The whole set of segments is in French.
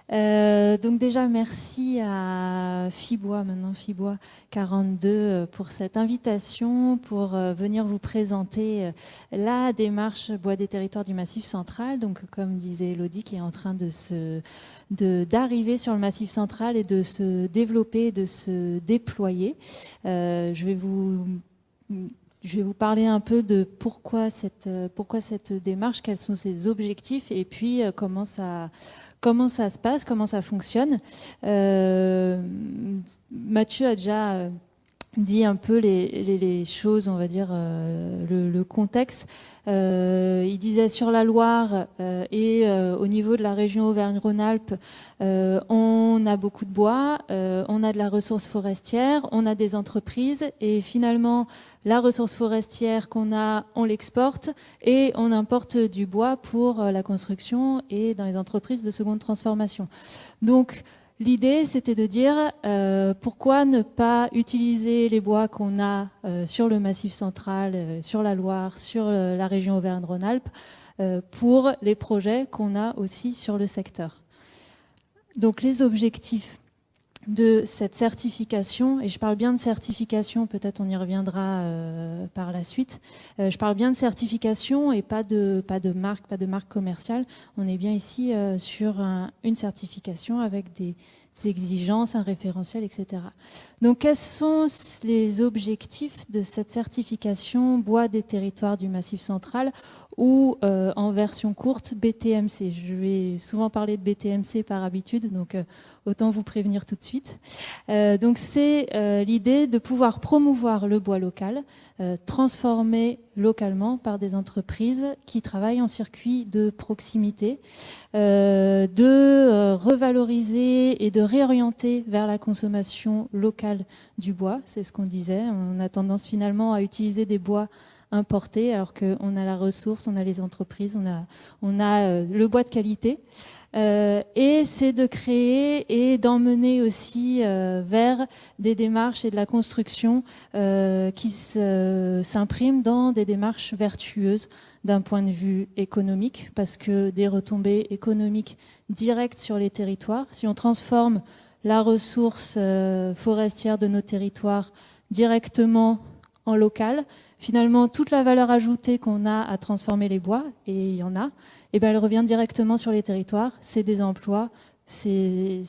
Donc déjà, merci à Fibois, maintenant Fibois 42, pour cette invitation, pour venir vous présenter la démarche Bois des territoires du Massif central. Donc comme disait Elodie, qui est en train d'arriver sur le Massif central et de se développer, de se déployer. Je vais vous parler un peu de pourquoi cette démarche, quels sont ses objectifs et puis comment ça se passe, comment ça fonctionne. Mathieu a déjà dit un peu les choses, on va dire, le contexte. Il disait sur la Loire et au niveau de la région Auvergne-Rhône-Alpes, on a beaucoup de bois, on a de la ressource forestière, on a des entreprises et finalement la ressource forestière qu'on a, on l'exporte et on importe du bois pour la construction et dans les entreprises de seconde transformation. Donc l'idée, c'était de dire pourquoi ne pas utiliser les bois qu'on a sur le Massif central, sur la Loire, sur la région Auvergne-Rhône-Alpes, pour les projets qu'on a aussi sur le secteur. Donc les objectifs de cette certification, et je parle bien de certification, peut-être on y reviendra par la suite, je parle bien de certification et pas de marque commerciale. On est bien ici sur une certification avec des exigences, un référentiel, etc. Donc quels sont les objectifs de cette certification Bois des territoires du Massif central ou en version courte BTMC? Je vais souvent parler de BTMC par habitude, donc autant vous prévenir tout de suite. Donc c'est l'idée de pouvoir promouvoir le bois local, transformé localement par des entreprises qui travaillent en circuit de proximité, de revaloriser et de réorienter vers la consommation locale du bois. C'est ce qu'on disait. On a tendance finalement à utiliser des bois importés alors qu'on a la ressource, on a les entreprises, on a le bois de qualité. Et c'est de créer et d'emmener aussi vers des démarches et de la construction qui s'impriment dans des démarches vertueuses d'un point de vue économique, parce que des retombées économiques directes sur les territoires, si on transforme la ressource forestière de nos territoires directement en local, finalement toute la valeur ajoutée qu'on a à transformer les bois, et il y en a, et ben elle revient directement sur les territoires, c'est des emplois, c'est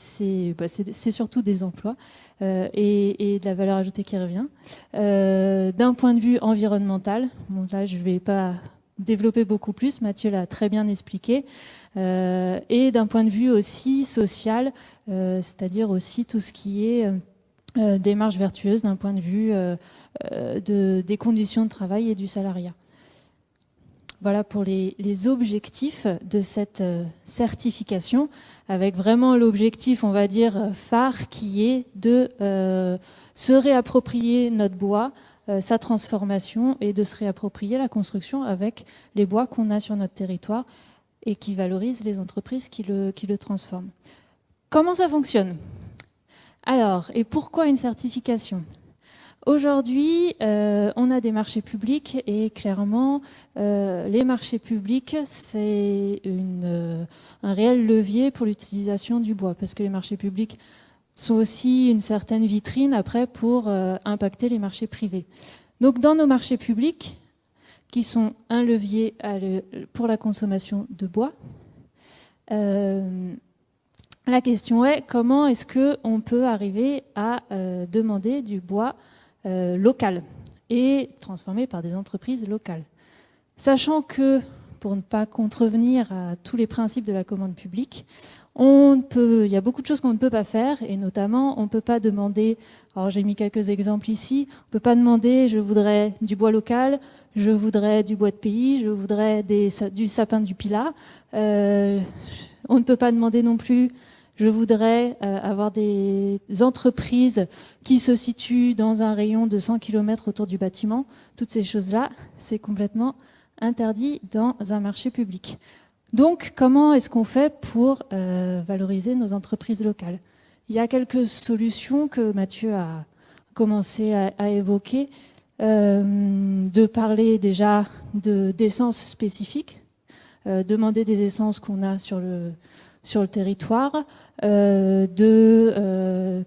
surtout des emplois et de la valeur ajoutée qui revient. D'un point de vue environnemental, bon là je ne vais pas développer beaucoup plus, Mathieu l'a très bien expliqué, et d'un point de vue aussi social, c'est-à-dire aussi tout ce qui est démarche vertueuse d'un point de vue des conditions de travail et du salariat. Voilà pour les objectifs de cette certification, avec vraiment l'objectif, on va dire, phare, qui est de se réapproprier notre bois, sa transformation, et de se réapproprier la construction avec les bois qu'on a sur notre territoire et qui valorisent les entreprises qui le transforment. Comment ça fonctionne ? Alors, et pourquoi une certification ? Aujourd'hui, on a des marchés publics et clairement, les marchés publics, c'est un réel levier pour l'utilisation du bois, parce que les marchés publics sont aussi une certaine vitrine après pour impacter les marchés privés. Donc dans nos marchés publics, qui sont un levier pour la consommation de bois, la question est comment est-ce qu'on peut arriver à demander du bois local et transformé par des entreprises locales. Sachant que, pour ne pas contrevenir à tous les principes de la commande publique, il y a beaucoup de choses qu'on ne peut pas faire, et notamment on ne peut pas demander, alors j'ai mis quelques exemples ici, on ne peut pas demander je voudrais du bois local, je voudrais du bois de pays, je voudrais du sapin du Pilat. On ne peut pas demander non plus je voudrais avoir des entreprises qui se situent dans un rayon de 100 km autour du bâtiment. Toutes ces choses-là, c'est complètement interdit dans un marché public. Donc, comment est-ce qu'on fait pour valoriser nos entreprises locales ? Il y a quelques solutions que Mathieu a commencé à évoquer, de parler déjà d'essences spécifiques, demander des essences qu'on a sur sur le territoire, de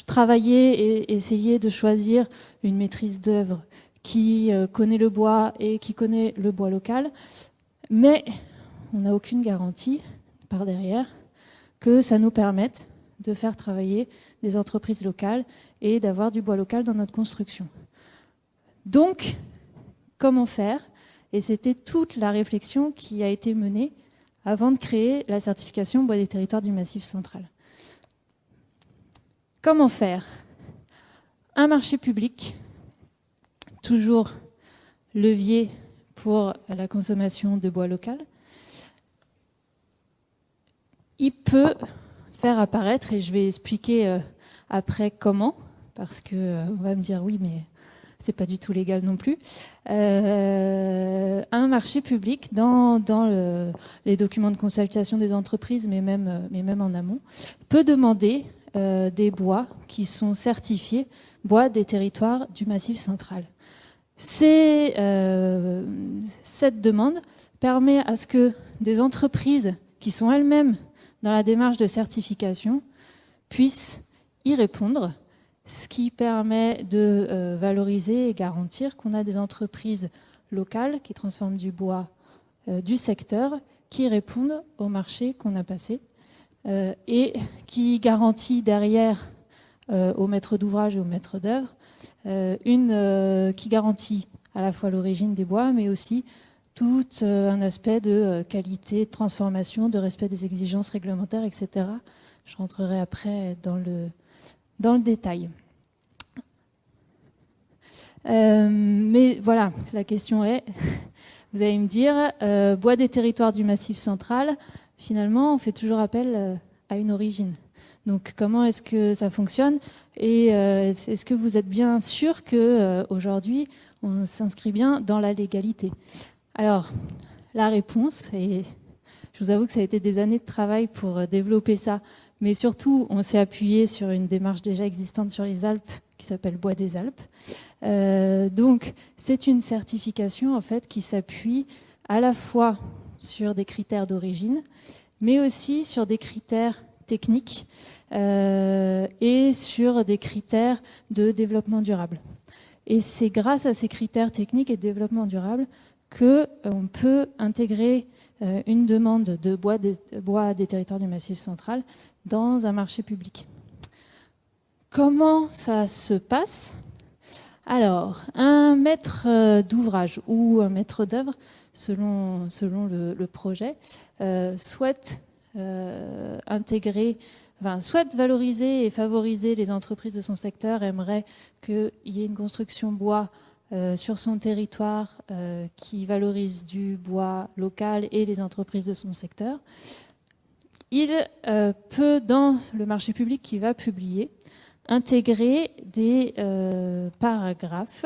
travailler et essayer de choisir une maîtrise d'œuvre qui connaît le bois et qui connaît le bois local, mais on n'a aucune garantie par derrière que ça nous permette de faire travailler des entreprises locales et d'avoir du bois local dans notre construction. Donc, comment faire? Et c'était toute la réflexion qui a été menée avant de créer la certification bois des territoires du Massif central. Comment faire? Un marché public, toujours levier pour la consommation de bois local. Il peut faire apparaître, et je vais expliquer après comment, parce qu'on va me dire oui, mais c'est pas du tout légal non plus. Un marché public dans les documents de consultation des entreprises, mais même en amont, peut demander des bois qui sont certifiés bois des territoires du Massif central. Cette demande permet à ce que des entreprises qui sont elles-mêmes dans la démarche de certification puissent y répondre, ce qui permet de valoriser et garantir qu'on a des entreprises locales qui transforment du bois du secteur, qui répondent au marché qu'on a passé et qui garantit derrière aux maîtres d'ouvrage et aux maîtres d'œuvre qui garantit à la fois l'origine des bois, mais aussi tout un aspect de qualité, de transformation, de respect des exigences réglementaires, etc. Je rentrerai après dans le détail. Mais voilà, la question est, vous allez me dire, bois des territoires du Massif central, finalement, on fait toujours appel à une origine. Donc, comment est-ce que ça fonctionne? Et est-ce que vous êtes bien sûr qu'aujourd'hui, on s'inscrit bien dans la légalité? Alors, la réponse, et je vous avoue que ça a été des années de travail pour développer ça, mais surtout, on s'est appuyé sur une démarche déjà existante sur les Alpes qui s'appelle Bois des Alpes. Donc, c'est une certification en fait qui s'appuie à la fois sur des critères d'origine, mais aussi sur des critères techniques et sur des critères de développement durable. Et c'est grâce à ces critères techniques et de développement durable qu'on peut intégrer une demande de bois des territoires du Massif central dans un marché public. Comment ça se passe? Alors, un maître d'ouvrage ou un maître d'œuvre, selon le projet, souhaite souhaite valoriser et favoriser les entreprises de son secteur, aimerait qu'il y ait une construction bois sur son territoire qui valorise du bois local et les entreprises de son secteur. Il peut, dans le marché public qu'il va publier, intégrer des paragraphes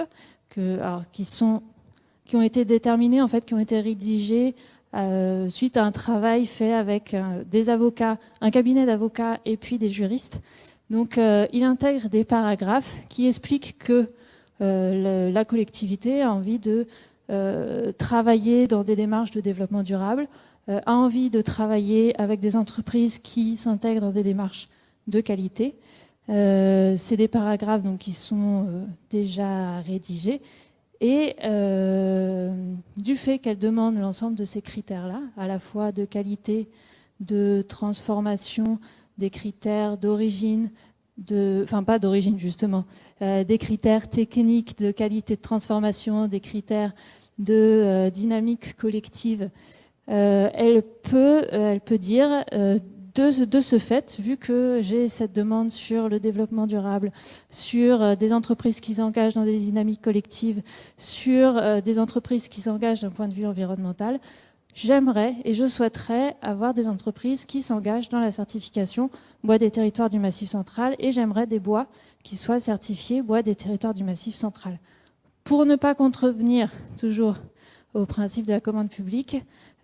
qui ont été déterminés, en fait, qui ont été rédigés suite à un travail fait avec des avocats, un cabinet d'avocats et puis des juristes. Donc, il intègre des paragraphes qui expliquent que la collectivité a envie de travailler dans des démarches de développement durable, a envie de travailler avec des entreprises qui s'intègrent dans des démarches de qualité. C'est des paragraphes donc, qui sont déjà rédigés. Et du fait qu'elle demande l'ensemble de ces critères-là, à la fois de qualité, de transformation, des critères d'origine, enfin pas d'origine justement, des critères techniques de qualité de transformation, des critères de dynamique collective, elle peut dire de ce fait, vu que j'ai cette demande sur le développement durable, sur des entreprises qui s'engagent dans des dynamiques collectives, sur des entreprises qui s'engagent d'un point de vue environnemental, j'aimerais et je souhaiterais avoir des entreprises qui s'engagent dans la certification bois des territoires du Massif central et j'aimerais des bois qui soient certifiés bois des territoires du Massif central. Pour ne pas contrevenir toujours au principe de la commande publique,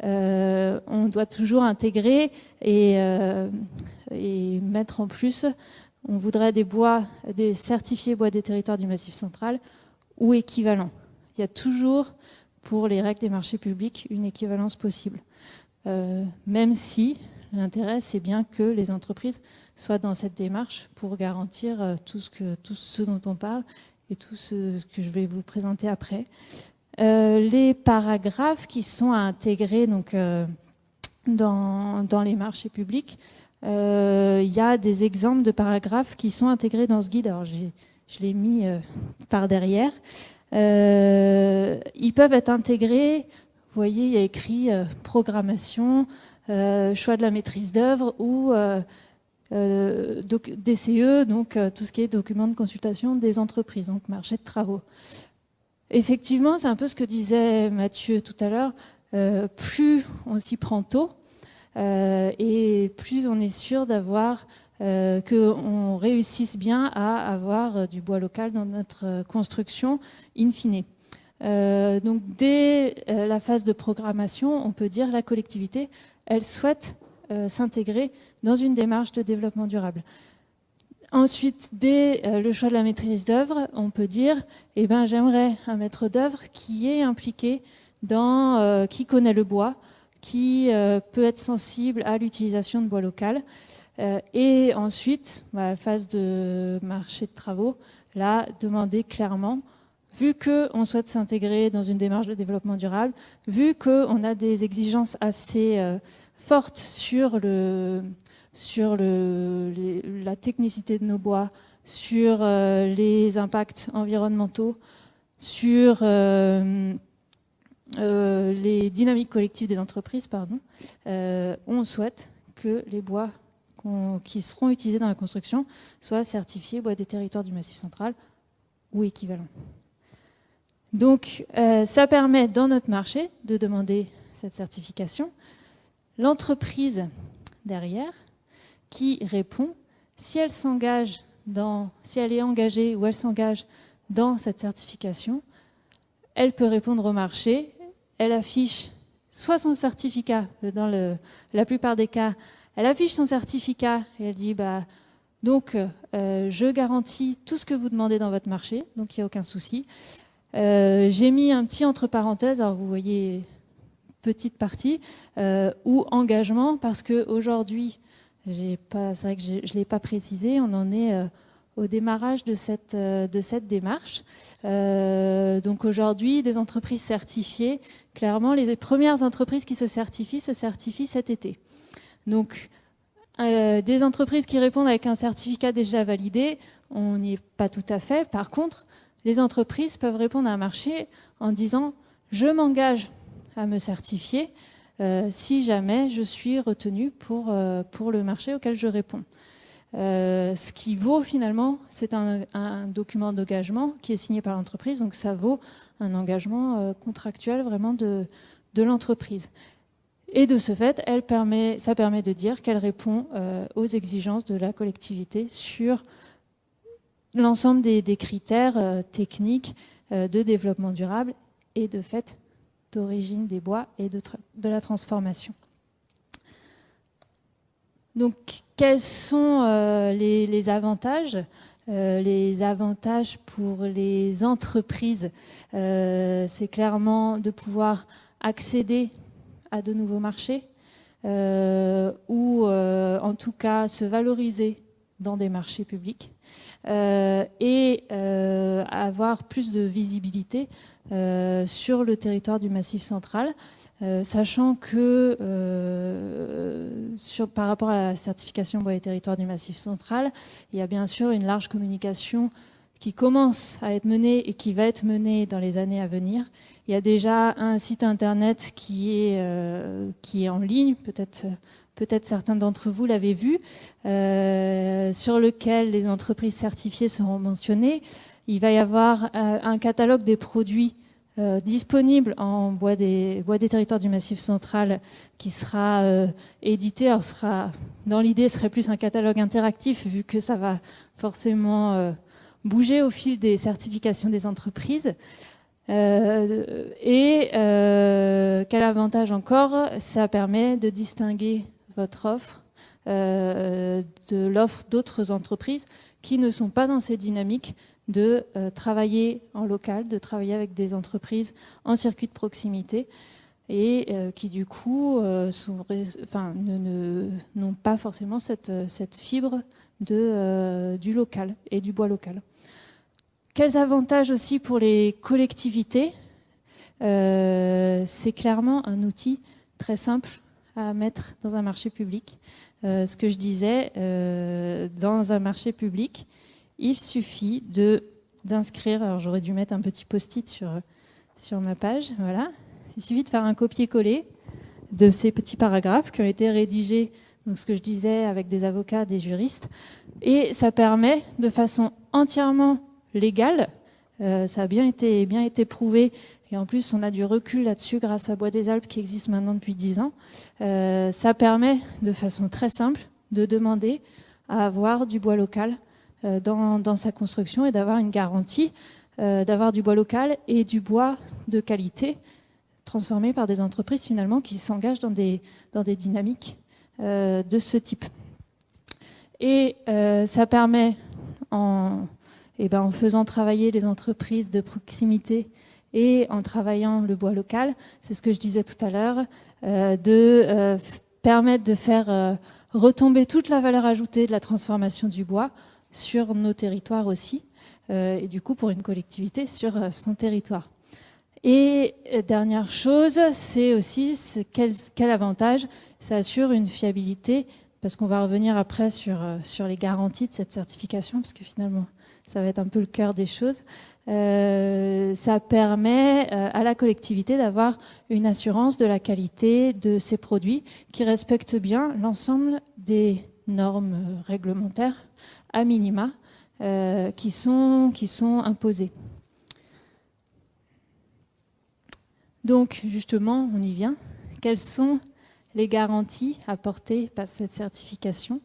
on doit toujours intégrer et mettre en plus, on voudrait des certifiés bois des territoires du Massif central ou équivalents. Il y a toujours, pour les règles des marchés publics, une équivalence possible. Même si L'intérêt, c'est bien que les entreprises soient dans cette démarche pour garantir tout ce dont on parle et tout ce que je vais vous présenter après. Les paragraphes qui sont à intégrer donc, dans les marchés publics, il y a des exemples de paragraphes qui sont intégrés dans ce guide. Alors, je l'ai mis par derrière. Ils peuvent être intégrés. Vous voyez, il y a écrit programmation, choix de la maîtrise d'œuvre ou DCE, donc tout ce qui est document de consultation des entreprises, donc marché de travaux. Effectivement, c'est un peu ce que disait Mathieu tout à l'heure, plus on s'y prend tôt et plus on est sûr d'avoir qu'on réussisse bien à avoir du bois local dans notre construction in fine. Donc dès la phase de programmation, on peut dire que la collectivité, elle souhaite s'intégrer dans une démarche de développement durable. Ensuite, dès le choix de la maîtrise d'œuvre, on peut dire eh ben, j'aimerais un maître d'œuvre qui est impliqué dans, qui connaît le bois, qui peut être sensible à l'utilisation de bois local. Et ensuite, la phase de marché de travaux, là, demander clairement, vu qu'on souhaite s'intégrer dans une démarche de développement durable, vu qu'on a des exigences assez fortes sur la technicité de nos bois, sur les impacts environnementaux, sur les dynamiques collectives des entreprises, pardon, on souhaite que les bois qui seront utilisés dans la construction soient certifiés bois des territoires du Massif central ou équivalents. Donc, ça permet dans notre marché de demander cette certification. L'entreprise derrière qui répond, si elle est engagée ou elle s'engage dans cette certification, elle peut répondre au marché, elle affiche soit son certificat, dans la plupart des cas, elle affiche son certificat et elle dit donc je garantis tout ce que vous demandez dans votre marché, donc il n'y a aucun souci. J'ai mis un petit entre parenthèses, alors vous voyez petite partie, ou engagement, parce qu'aujourd'hui, c'est vrai que je ne l'ai pas précisé, on en est au démarrage de cette démarche. Donc aujourd'hui, des entreprises certifiées, clairement, les premières entreprises qui se certifient cet été. Donc, des entreprises qui répondent avec un certificat déjà validé, on n'y est pas tout à fait. Par contre, les entreprises peuvent répondre à un marché en disant « je m'engage à me certifier si jamais je suis retenu pour le marché auquel je réponds ». Ce qui vaut finalement, c'est un document d'engagement qui est signé par l'entreprise, donc ça vaut un engagement contractuel vraiment de l'entreprise. Et de ce fait, ça permet de dire qu'elle répond aux exigences de la collectivité sur l'ensemble des critères techniques de développement durable et de fait d'origine des bois et de la transformation. Donc, quels sont les avantages ? Les avantages pour les entreprises, c'est clairement de pouvoir accéder à de nouveaux marchés ou en tout cas se valoriser dans des marchés publics et avoir plus de visibilité sur le territoire du Massif central, sachant que par rapport à la certification bois et territoires du Massif central, il y a bien sûr une large communication qui commence à être menée et qui va être menée dans les années à venir. Il y a déjà un site internet qui est en ligne, peut-être certains d'entre vous l'avez vu, sur lequel les entreprises certifiées seront mentionnées. Il va y avoir un catalogue des produits disponibles en bois des territoires du Massif central qui sera édité. Alors dans l'idée, ce serait plus un catalogue interactif vu que ça va forcément bouger au fil des certifications des entreprises. Quel avantage encore, ça permet de distinguer votre offre de l'offre d'autres entreprises qui ne sont pas dans ces dynamiques de travailler en local, de travailler avec des entreprises en circuit de proximité. et qui du coup n'ont pas forcément cette fibre du local et du bois local. Quels avantages aussi pour les collectivités? C'est clairement un outil très simple à mettre dans un marché public. Ce que je disais, dans un marché public, il suffit d'inscrire, alors j'aurais dû mettre un petit post-it sur ma page, voilà. Il suffit de faire un copier-coller de ces petits paragraphes qui ont été rédigés, donc ce que je disais, avec des avocats, des juristes, et ça permet de façon entièrement légale, ça a bien été prouvé, et en plus on a du recul là-dessus grâce à Bois des Alpes qui existe maintenant depuis 10 ans, ça permet de façon très simple de demander à avoir du bois local dans sa construction et d'avoir une garantie d'avoir du bois local et du bois de qualité transformé par des entreprises finalement qui s'engagent dans des dynamiques de ce type. Et ça permet, en faisant travailler les entreprises de proximité et en travaillant le bois local, c'est ce que je disais tout à l'heure, de permettre de faire retomber toute la valeur ajoutée de la transformation du bois sur nos territoires aussi, et du coup pour une collectivité sur son territoire. Et dernière chose, c'est aussi quel avantage ça assure une fiabilité, parce qu'on va revenir après sur les garanties de cette certification, parce que finalement ça va être un peu le cœur des choses. Ça permet à la collectivité d'avoir une assurance de la qualité de ses produits qui respectent bien l'ensemble des normes réglementaires à minima qui sont imposées. Donc justement, on y vient. Quelles sont les garanties apportées par cette certification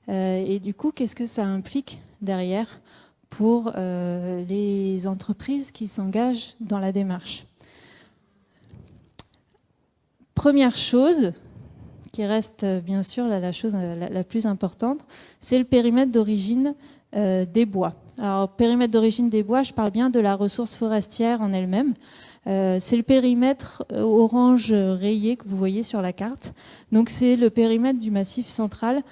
et du coup, qu'est-ce que ça implique derrière pour les entreprises qui s'engagent dans la démarche? Première chose, qui reste bien sûr la chose la plus importante, c'est le périmètre d'origine des bois. Alors, périmètre d'origine des bois, je parle bien de la ressource forestière en elle-même. C'est le périmètre orange rayé que vous voyez sur la carte. Donc, c'est le périmètre du Massif central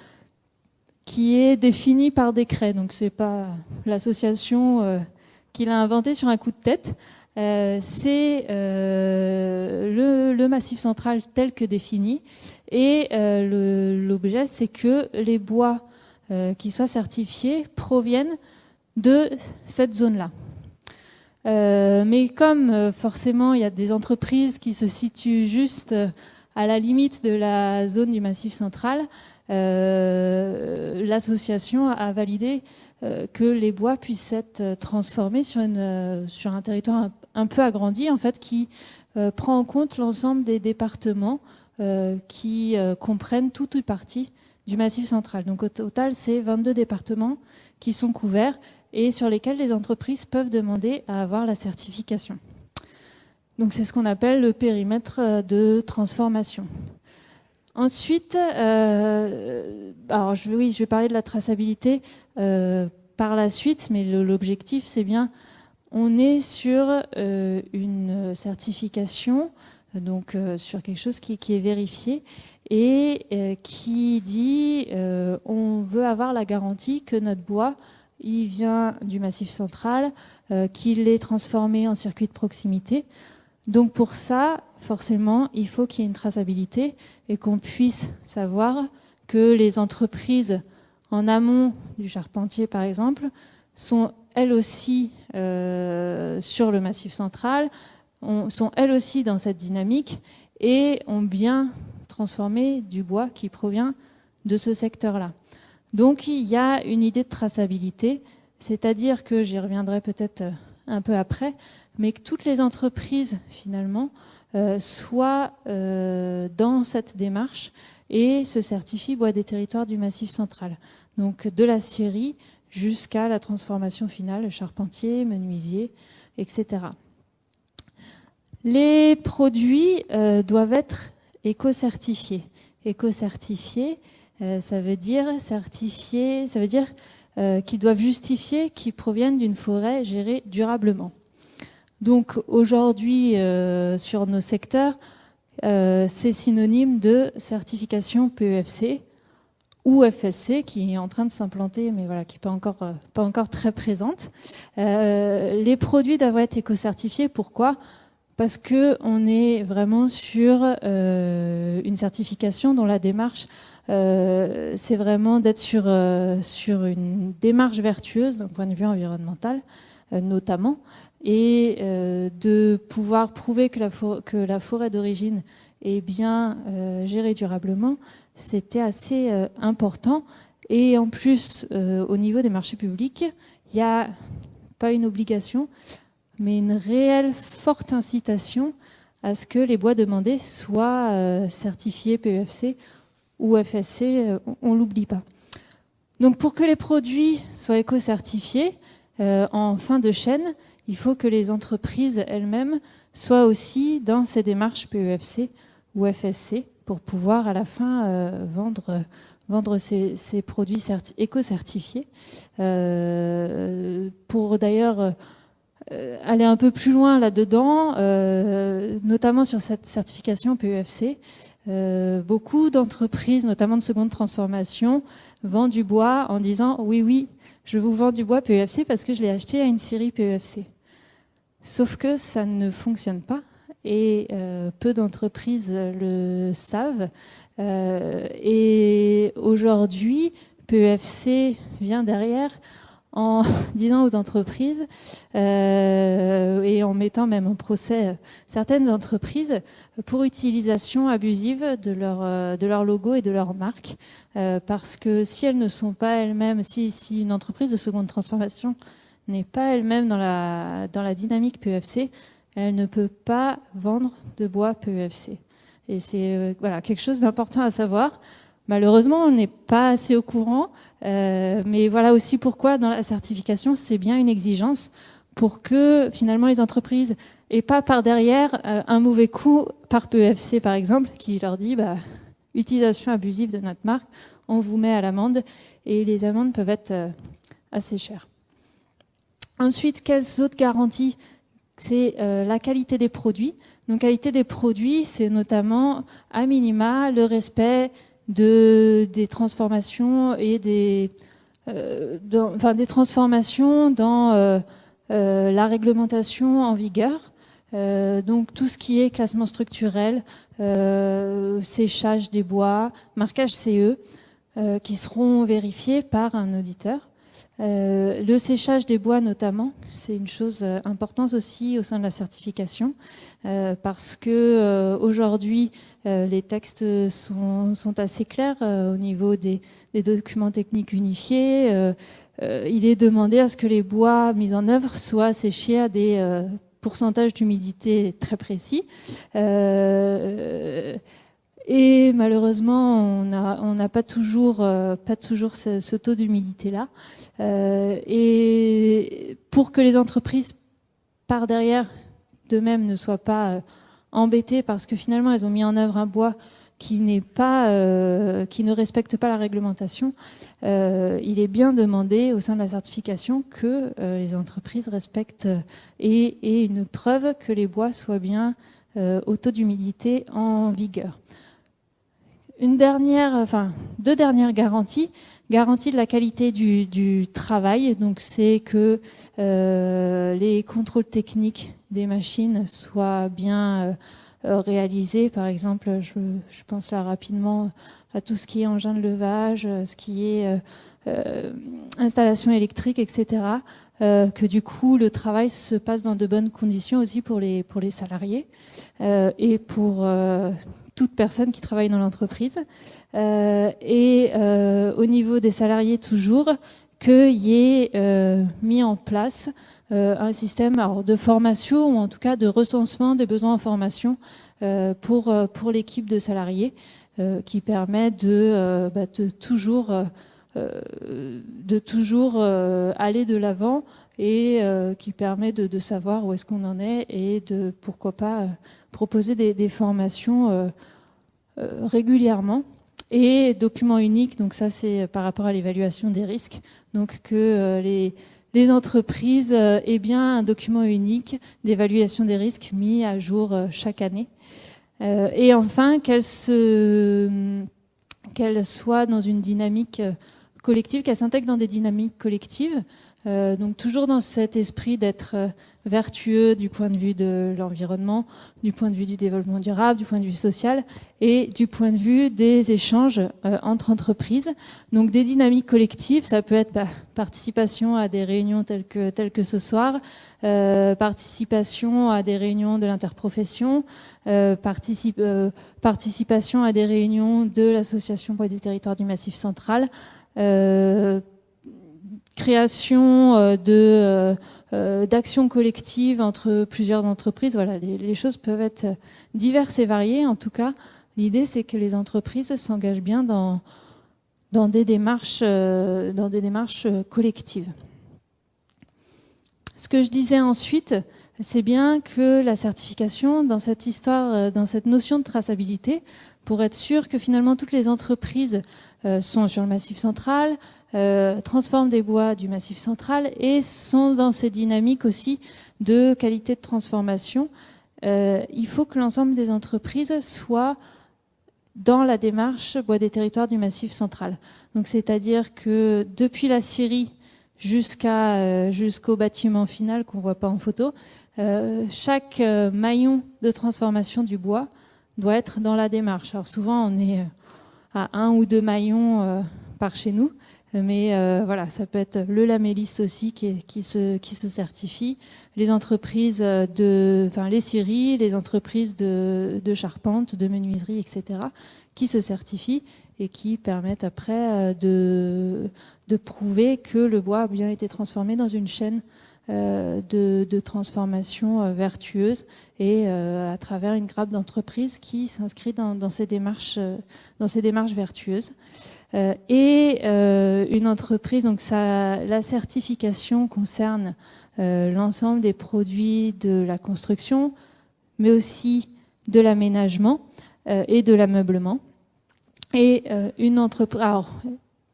qui est défini par décret. Donc, c'est pas l'association qui l'a inventé sur un coup de tête. C'est le Massif central tel que défini. Et l'objet, c'est que les bois qui soient certifiés proviennent de cette zone-là. Mais comme forcément il y a des entreprises qui se situent juste à la limite de la zone du Massif central, l'association a validé que les bois puissent être transformés sur un territoire un peu agrandi, en fait, qui prend en compte l'ensemble des départements qui comprennent toute ou partie du Massif central. Donc au total, c'est 22 départements qui sont couverts et sur lesquels les entreprises peuvent demander à avoir la certification. Donc c'est ce qu'on appelle le périmètre de transformation. Ensuite, alors je vais parler de la traçabilité par la suite, mais l'objectif c'est bien, on est sur une certification, donc sur quelque chose qui est vérifié et qui dit on veut avoir la garantie que notre bois il vient du Massif central, qu'il est transformé en circuit de proximité. Donc pour ça, forcément, il faut qu'il y ait une traçabilité et qu'on puisse savoir que les entreprises en amont du charpentier, par exemple, sont elles aussi sur le Massif central, sont elles aussi dans cette dynamique et ont bien transformé du bois qui provient de ce secteur-là. Donc il y a une idée de traçabilité, c'est-à-dire que, j'y reviendrai peut-être un peu après, mais que toutes les entreprises finalement soient dans cette démarche et se certifient bois des territoires du Massif central. Donc de la scierie jusqu'à la transformation finale, charpentier, menuisier, etc. Les produits doivent être éco-certifiés. Éco-certifiés, ça veut dire certifiés, ça veut dire qu'ils doivent justifier qu'ils proviennent d'une forêt gérée durablement. Donc aujourd'hui, sur nos secteurs, c'est synonyme de certification PEFC ou FSC qui est en train de s'implanter, mais voilà, qui n'est pas encore très présente. Les produits doivent être éco-certifiés. Pourquoi ? Parce qu'on est vraiment sur une certification dont la démarche, c'est vraiment d'être sur une démarche vertueuse d'un point de vue environnemental, notamment, et de pouvoir prouver que la forêt d'origine est bien gérée durablement. C'était assez important. Et en plus, au niveau des marchés publics, il n'y a pas une obligation, mais une réelle forte incitation à ce que les bois demandés soient certifiés PEFC ou FSC, on ne l'oublie pas. Donc pour que les produits soient éco-certifiés, en fin de chaîne, il faut que les entreprises elles-mêmes soient aussi dans ces démarches PEFC ou FSC pour pouvoir à la fin vendre ces produits éco-certifiés. Pour d'ailleurs aller un peu plus loin là-dedans, notamment sur cette certification PEFC, beaucoup d'entreprises, notamment de seconde transformation, vendent du bois en disant « oui, je vous vends du bois PEFC parce que je l'ai acheté à une scierie PEFC ». Sauf que ça ne fonctionne pas et peu d'entreprises le savent. Et aujourd'hui, PEFC vient derrière en disant aux entreprises et en mettant même en procès certaines entreprises pour utilisation abusive de leur logo et de leur marque. Parce que si elles ne sont pas elles-mêmes, si une entreprise de seconde transformation n'est pas elle-même dans la dynamique PEFC, elle ne peut pas vendre de bois PEFC. Et c'est voilà, quelque chose d'important à savoir. Malheureusement, on n'est pas assez au courant, mais voilà aussi pourquoi dans la certification, c'est bien une exigence pour que finalement les entreprises n'aient pas par derrière un mauvais coup par PEFC par exemple, qui leur dit utilisation abusive de notre marque, on vous met à l'amende, et les amendes peuvent être assez chères. Ensuite, quelles autres garanties ? C'est la qualité des produits. Donc, qualité des produits, c'est notamment, à minima, le respect des transformations et des transformations dans la réglementation en vigueur. Donc, tout ce qui est classement structurel, séchage des bois, marquage CE, qui seront vérifiés par un auditeur. Le séchage des bois notamment, c'est une chose importante aussi au sein de la certification parce que aujourd'hui les textes sont assez clairs au niveau des documents techniques unifiés. Il est demandé à ce que les bois mis en œuvre soient séchés à des pourcentages d'humidité très précis. Et malheureusement, on n'a pas toujours ce taux d'humidité-là. Et pour que les entreprises, par derrière, d'eux-mêmes, ne soient pas embêtées parce que finalement, elles ont mis en œuvre un bois qui ne respecte pas la réglementation, il est bien demandé au sein de la certification que les entreprises respectent et une preuve que les bois soient bien au taux d'humidité en vigueur. Deux dernières garanties. Garantie de la qualité du travail, donc c'est que les contrôles techniques des machines soient bien réalisés. Par exemple, je pense là rapidement à tout ce qui est engin de levage, ce qui est installation électrique, etc. Que du coup le travail se passe dans de bonnes conditions aussi pour les salariés et pour toute personne qui travaille dans l'entreprise. Et au niveau des salariés toujours, qu'il y ait mis en place un système de formation ou en tout cas de recensement des besoins en formation pour l'équipe de salariés qui permet de toujours aller de l'avant et qui permet de savoir où est-ce qu'on en est et de, pourquoi pas, proposer des formations régulièrement. Et document unique, donc ça c'est par rapport à l'évaluation des risques, donc que les entreprises aient bien un document unique d'évaluation des risques mis à jour chaque année. Et enfin, qu'elle soit dans une dynamique collective, qu'elle s'intègre dans des dynamiques collectives. Donc toujours dans cet esprit d'être vertueux du point de vue de l'environnement, du point de vue du développement durable, du point de vue social et du point de vue des échanges entre entreprises. Donc des dynamiques collectives, ça peut être participation à des réunions telles que ce soir, participation à des réunions de l'interprofession, participation à des réunions de l'association Bois des territoires du Massif central, création d'actions collectives entre plusieurs entreprises. Voilà, les choses peuvent être diverses et variées. En tout cas, l'idée, c'est que les entreprises s'engagent bien dans des démarches collectives. Ce que je disais ensuite, c'est bien que la certification, dans cette histoire, dans cette notion de traçabilité, pour être sûr que finalement toutes les entreprises sont sur le Massif central, transforment des bois du Massif central et sont dans ces dynamiques aussi de qualité de transformation. Il faut que l'ensemble des entreprises soient dans la démarche Bois des territoires du Massif central. Donc c'est-à-dire que depuis la scierie jusqu'au bâtiment final qu'on ne voit pas en photo, chaque maillon de transformation du bois doit être dans la démarche. Alors souvent on est à 1 ou 2 maillons par chez nous, mais voilà, ça peut être le lamelliste aussi qui se certifie, les entreprises les scieries, les entreprises de charpente, de menuiserie, etc., qui se certifient et qui permettent après de prouver que le bois a bien été transformé dans une chaîne de transformation vertueuse et à travers une grappe d'entreprise qui s'inscrit dans ces démarches vertueuses. Une entreprise, donc la certification concerne l'ensemble des produits de la construction, mais aussi de l'aménagement et de l'ameublement. Et une entreprise, alors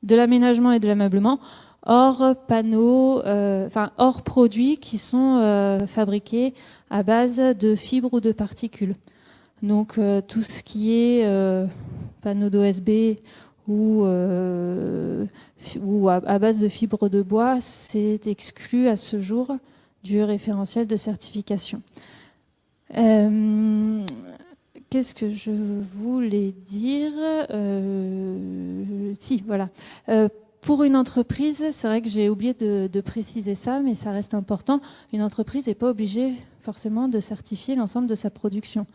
de l'aménagement et de l'ameublement, hors panneaux, hors produits qui sont fabriqués à base de fibres ou de particules. Donc tout ce qui est panneaux d'OSB ou à base de fibres de bois, c'est exclu à ce jour du référentiel de certification. Qu'est-ce que je voulais dire Si, voilà. Pour une entreprise, c'est vrai que j'ai oublié de préciser ça, mais ça reste important. Une entreprise n'est pas obligée forcément de certifier l'ensemble de sa production.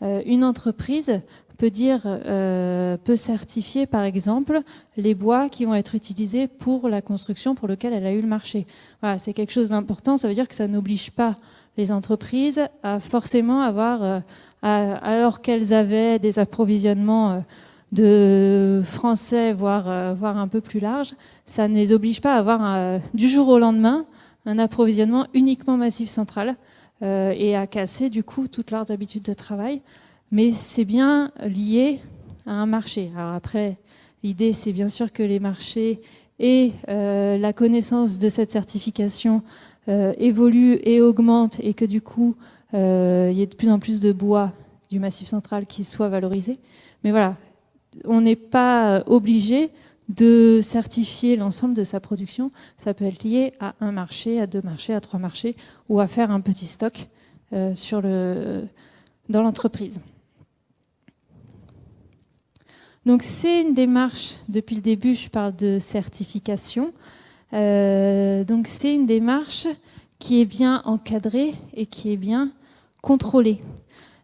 Une entreprise peut certifier, par exemple, les bois qui vont être utilisés pour la construction pour lequel elle a eu le marché. Voilà, c'est quelque chose d'important. Ça veut dire que ça n'oblige pas les entreprises à forcément avoir, alors qu'elles avaient des approvisionnements de français, voire un peu plus large, ça ne les oblige pas à avoir du jour au lendemain un approvisionnement uniquement Massif central et à casser du coup toutes leurs habitudes de travail. Mais c'est bien lié à un marché. Alors après, l'idée c'est bien sûr que les marchés et la connaissance de cette certification évoluent et augmentent et que du coup il y ait de plus en plus de bois du Massif central qui soit valorisé. Mais voilà, on n'est pas obligé de certifier l'ensemble de sa production. Ça peut être lié à un marché, à 2 marchés, à 3 marchés, ou à faire un petit stock dans l'entreprise. Donc c'est une démarche, depuis le début je parle de certification, donc c'est une démarche qui est bien encadrée et qui est bien contrôlée.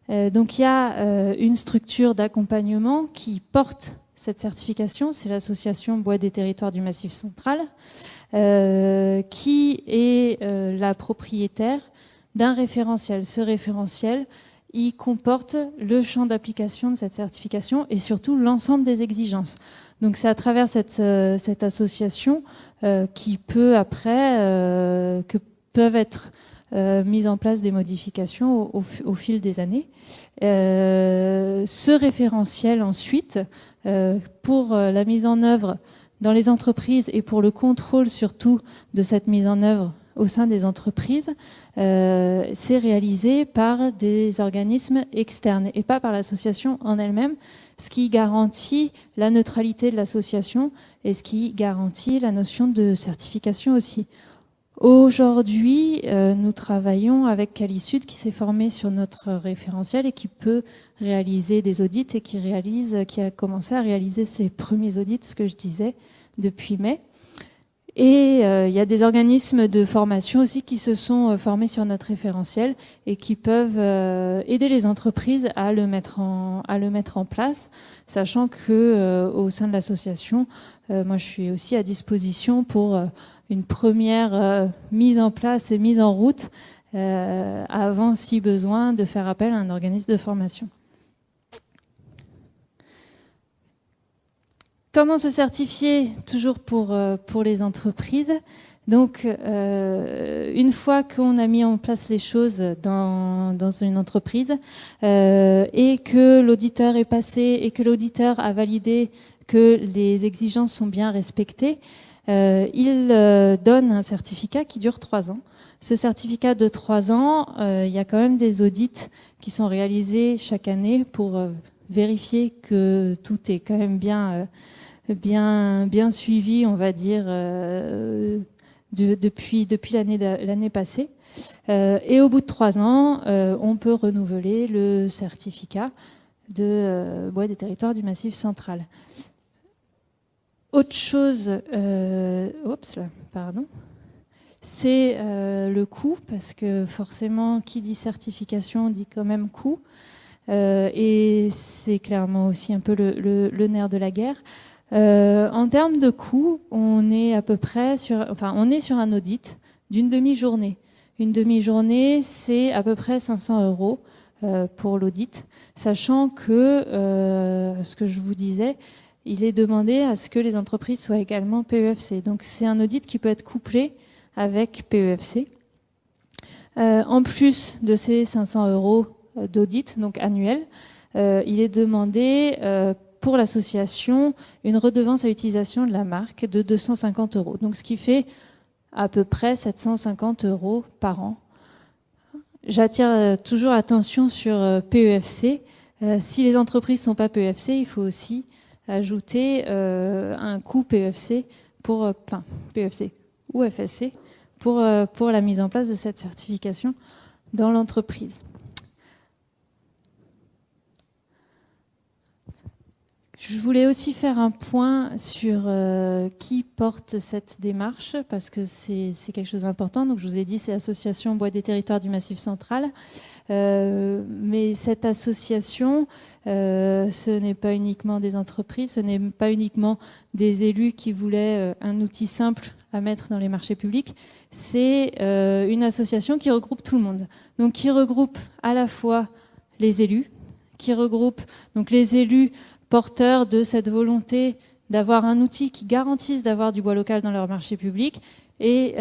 Donc il y a une structure d'accompagnement qui porte cette certification, c'est l'association Bois des territoires du Massif central, qui est la propriétaire d'un référentiel. Ce référentiel, il comporte le champ d'application de cette certification et surtout l'ensemble des exigences. Donc c'est à travers cette association qui peut après, que peuvent être mise en place des modifications au fil des années. Ce référentiel ensuite, pour la mise en œuvre dans les entreprises et pour le contrôle surtout de cette mise en œuvre au sein des entreprises, c'est réalisé par des organismes externes et pas par l'association en elle-même, ce qui garantit la neutralité de l'association et ce qui garantit la notion de certification aussi. Aujourd'hui, nous travaillons avec Qualisud qui s'est formé sur notre référentiel et qui peut réaliser des audits et qui a commencé à réaliser ses premiers audits, ce que je disais, depuis mai. Et il y a des organismes de formation aussi qui se sont formés sur notre référentiel et qui peuvent aider les entreprises à le mettre en place, sachant que au sein de l'association, moi je suis aussi à disposition pour une première mise en place et mise en route avant, si besoin, de faire appel à un organisme de formation. Comment se certifier, toujours pour les entreprises? Donc, une fois qu'on a mis en place les choses dans une entreprise et que l'auditeur est passé et que l'auditeur a validé que les exigences sont bien respectées, il donne un certificat qui dure 3 ans. Ce certificat de 3 ans, il y a quand même des audits qui sont réalisés chaque année pour vérifier que tout est quand même bien suivi, on va dire, depuis l'année passée. Et au bout de 3 ans, on peut renouveler le certificat de bois des territoires du Massif central. Autre chose, c'est le coût, parce que forcément, qui dit certification dit quand même coût. Et c'est clairement aussi un peu le nerf de la guerre. En termes de coût, on est à peu près sur un audit d'une demi-journée. Une demi-journée, c'est à peu près 500 € pour l'audit, sachant que, ce que je vous disais, il est demandé à ce que les entreprises soient également PEFC. Donc c'est un audit qui peut être couplé avec PEFC. En plus de ces 500 € d'audit, donc annuel, il est demandé pour l'association une redevance à utilisation de la marque de 250 €. Donc ce qui fait à peu près 750 € par an. J'attire toujours l'attention sur PEFC. Si les entreprises ne sont pas PEFC, il faut aussi ajouter un coût PEFC PEFC ou FSC pour la mise en place de cette certification dans l'entreprise. Je voulais aussi faire un point sur qui porte cette démarche, parce que c'est quelque chose d'important. Donc, je vous ai dit, c'est l'Association Bois des Territoires du Massif central. Mais cette association, ce n'est pas uniquement des entreprises, ce n'est pas uniquement des élus qui voulaient un outil simple à mettre dans les marchés publics. C'est une association qui regroupe tout le monde. Donc, qui regroupe à la fois les élus, qui regroupe donc les élus porteurs de cette volonté d'avoir un outil qui garantisse d'avoir du bois local dans leur marché public et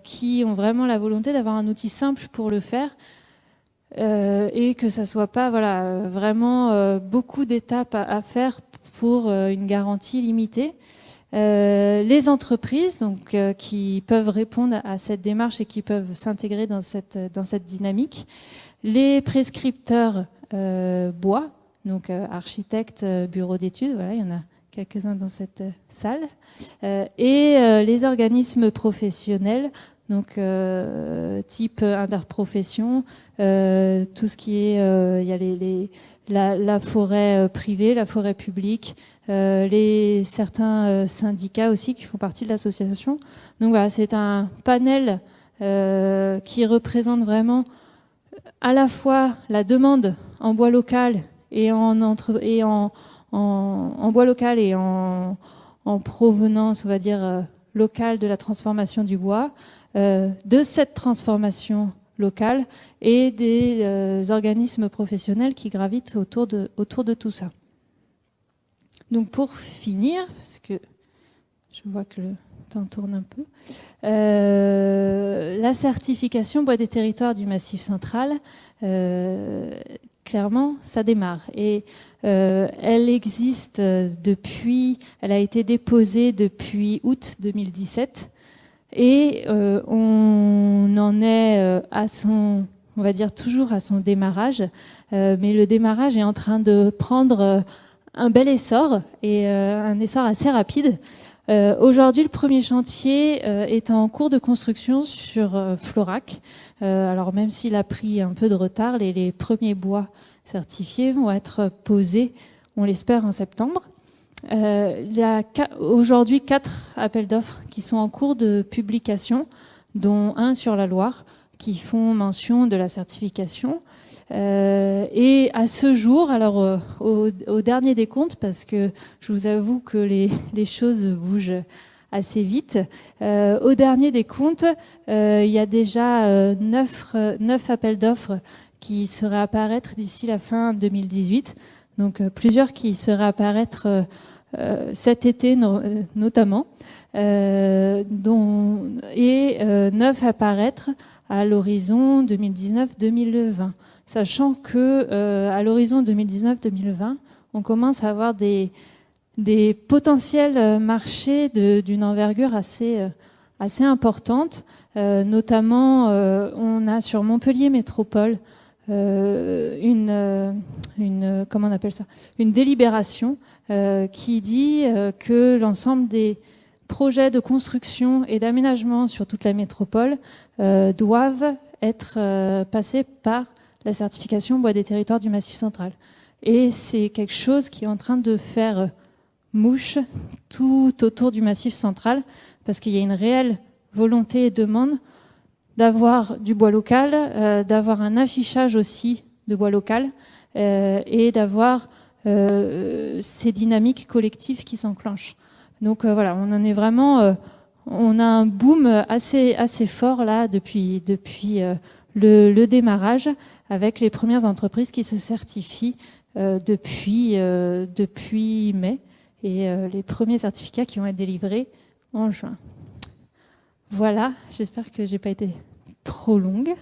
qui ont vraiment la volonté d'avoir un outil simple pour le faire et que ça ne soit pas vraiment beaucoup d'étapes à faire pour une garantie limitée. Les entreprises donc, qui peuvent répondre à cette démarche et qui peuvent s'intégrer dans cette dynamique. Les prescripteurs bois, donc architectes, bureaux d'études, voilà, il y en a quelques-uns dans cette salle, et les organismes professionnels, donc type interprofession, tout ce qui est, il y a la forêt privée, la forêt publique, certains syndicats aussi qui font partie de l'association. Donc voilà, c'est un panel qui représente vraiment à la fois la demande en bois local et en bois local et en provenance, on va dire, locale de la transformation du bois, de cette transformation locale et des organismes professionnels qui gravitent autour de tout ça. Donc pour finir, parce que je vois que le temps tourne un peu, la certification bois des territoires du Massif central, clairement, ça démarre. Et elle existe elle a été déposée depuis août 2017. Et on en est à son, on va dire toujours à son démarrage, mais le démarrage est en train de prendre un bel essor et un essor assez rapide. Aujourd'hui, le premier chantier est en cours de construction sur Florac. Alors même s'il a pris un peu de retard, les premiers bois certifiés vont être posés, on l'espère, en septembre. Il y a aujourd'hui 4 appels d'offres qui sont en cours de publication, dont un sur la Loire, qui font mention de la certification. Et à ce jour, alors au dernier décompte, parce que je vous avoue que les choses bougent assez vite, au dernier décompte, il y a déjà 9 appels d'offres qui seraient apparaître d'ici la fin 2018. Donc plusieurs qui seraient apparaître cet été notamment, et 9 apparaître à l'horizon 2019-2020. Sachant que à l'horizon 2019-2020, on commence à avoir des potentiels marchés d'une envergure assez importante. Notamment, on a sur Montpellier Métropole comment on appelle ça, une délibération qui dit que l'ensemble des projets de construction et d'aménagement sur toute la métropole doivent être passés par la certification bois des territoires du Massif central. Et c'est quelque chose qui est en train de faire mouche tout autour du Massif central, parce qu'il y a une réelle volonté et demande d'avoir du bois local, d'avoir un affichage aussi de bois local, et d'avoir ces dynamiques collectives qui s'enclenchent. Donc voilà, on en est vraiment... on a un boom assez fort là depuis le démarrage, avec les premières entreprises qui se certifient depuis mai, et les premiers certificats qui vont être délivrés en juin. Voilà, j'espère que j'ai pas été trop longue.